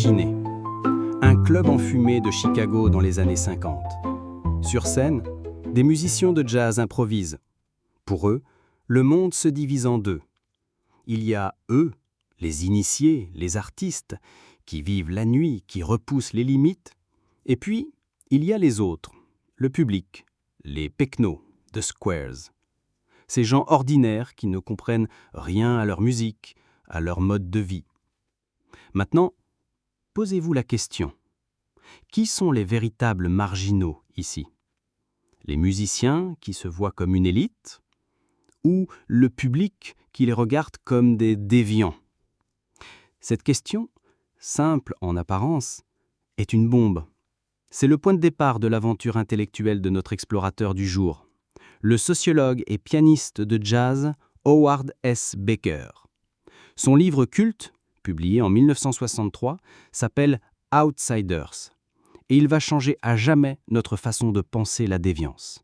Imaginez, un club enfumé de Chicago dans les années 50. Sur scène, des musiciens de jazz improvisent. Pour eux, le monde se divise en deux. Il y a eux, les initiés, les artistes, qui vivent la nuit, qui repoussent les limites. Et puis, il y a les autres, le public, les pecnos, the squares. Ces gens ordinaires qui ne comprennent rien à leur musique, à leur mode de vie. Maintenant, posez-vous la question. Qui sont les véritables marginaux ici? Les musiciens qui se voient comme une élite? Ou le public qui les regarde comme des déviants? Cette question, simple en apparence, est une bombe. C'est le point de départ de l'aventure intellectuelle de notre explorateur du jour, le sociologue et pianiste de jazz Howard S. Baker. Son livre culte, publié en 1963, s'appelle « Outsiders » et il va changer à jamais notre façon de penser la déviance.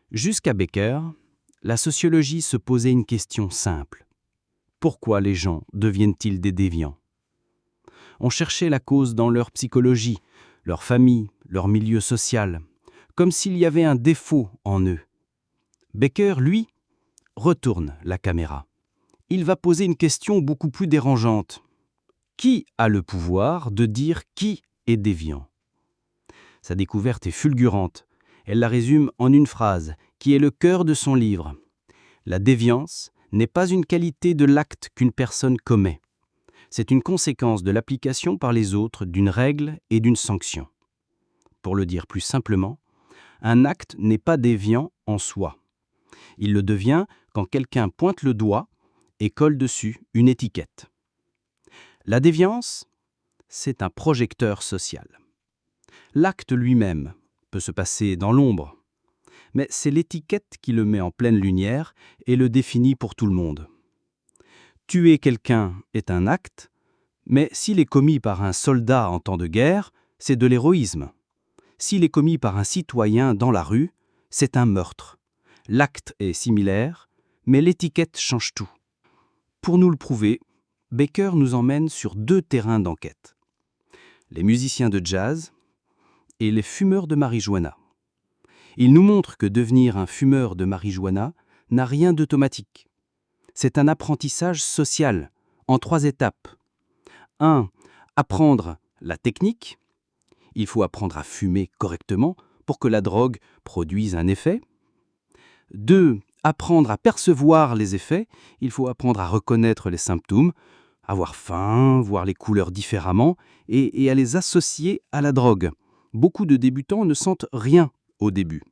Jusqu'à Baker, la sociologie se posait une question simple. Pourquoi les gens deviennent-ils des déviants? On cherchait la cause dans leur psychologie, leur famille, leur milieu social, comme s'il y avait un défaut en eux. Baker, lui, retourne la caméra. Il va poser une question beaucoup plus dérangeante. Qui a le pouvoir de dire qui est déviant? Sa découverte est fulgurante. Elle la résume en une phrase, qui est le cœur de son livre. La déviance n'est pas une qualité de l'acte qu'une personne commet. C'est une conséquence de l'application par les autres d'une règle et d'une sanction. Pour le dire plus simplement, un acte n'est pas déviant en soi. Il le devient quand quelqu'un pointe le doigt et colle dessus une étiquette. La déviance, c'est un projecteur social. L'acte lui-même peut se passer dans l'ombre, mais c'est l'étiquette qui le met en pleine lumière et le définit pour tout le monde. Tuer quelqu'un est un acte, mais s'il est commis par un soldat en temps de guerre, c'est de l'héroïsme. S'il est commis par un citoyen dans la rue, c'est un meurtre. L'acte est similaire, mais l'étiquette change tout. Pour nous le prouver, Baker nous emmène sur deux terrains d'enquête. Les musiciens de jazz et les fumeurs de marijuana. Il nous montre que devenir un fumeur de marijuana n'a rien d'automatique. C'est un apprentissage social en 3 étapes. 1. Apprendre la technique. Il faut apprendre à fumer correctement pour que la drogue produise un effet. 2. Apprendre à percevoir les effets. Il faut apprendre à reconnaître les symptômes, avoir faim, voir les couleurs différemment et à les associer à la drogue. Beaucoup de débutants ne sentent rien au début.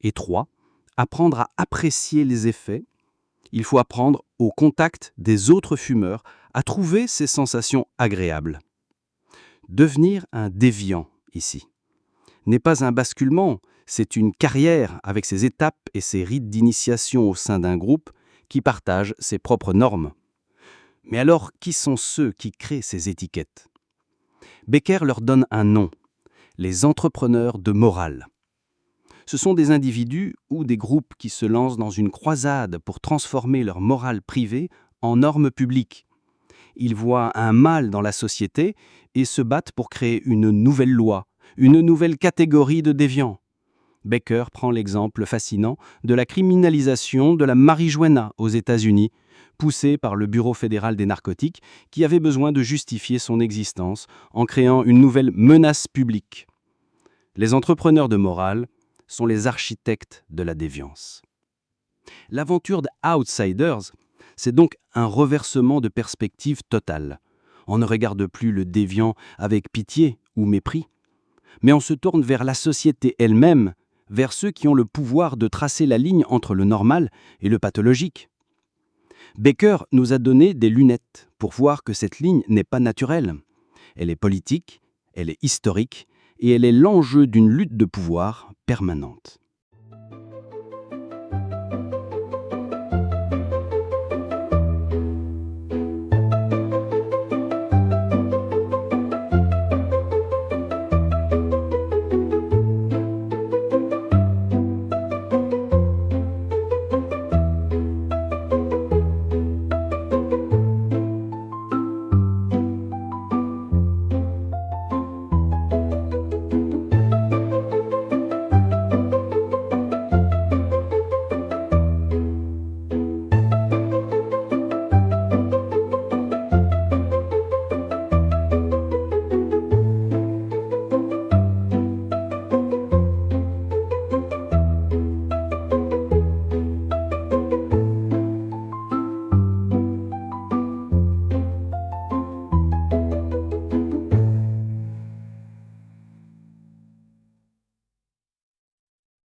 Et 3. Apprendre à apprécier les effets. Il faut apprendre au contact des autres fumeurs à trouver ces sensations agréables. Devenir un déviant, ici, n'est pas un basculement, c'est une carrière avec ses étapes et ses rites d'initiation au sein d'un groupe qui partage ses propres normes. Mais alors, qui sont ceux qui créent ces étiquettes? Baker leur donne un nom, les entrepreneurs de morale. Ce sont des individus ou des groupes qui se lancent dans une croisade pour transformer leur morale privée en normes publiques. Ils voient un mal dans la société et se battent pour créer une nouvelle loi, une nouvelle catégorie de déviants. Baker prend l'exemple fascinant de la criminalisation de la marijuana aux États-Unis, poussée par le Bureau fédéral des narcotiques qui avait besoin de justifier son existence en créant une nouvelle menace publique. Les entrepreneurs de morale sont les architectes de la déviance. L'aventure d'Outsiders, c'est donc un reversement de perspective totale. On ne regarde plus le déviant avec pitié ou mépris, mais on se tourne vers la société elle-même, vers ceux qui ont le pouvoir de tracer la ligne entre le normal et le pathologique. Baker nous a donné des lunettes pour voir que cette ligne n'est pas naturelle. Elle est politique, elle est historique, et elle est l'enjeu d'une lutte de pouvoir permanente.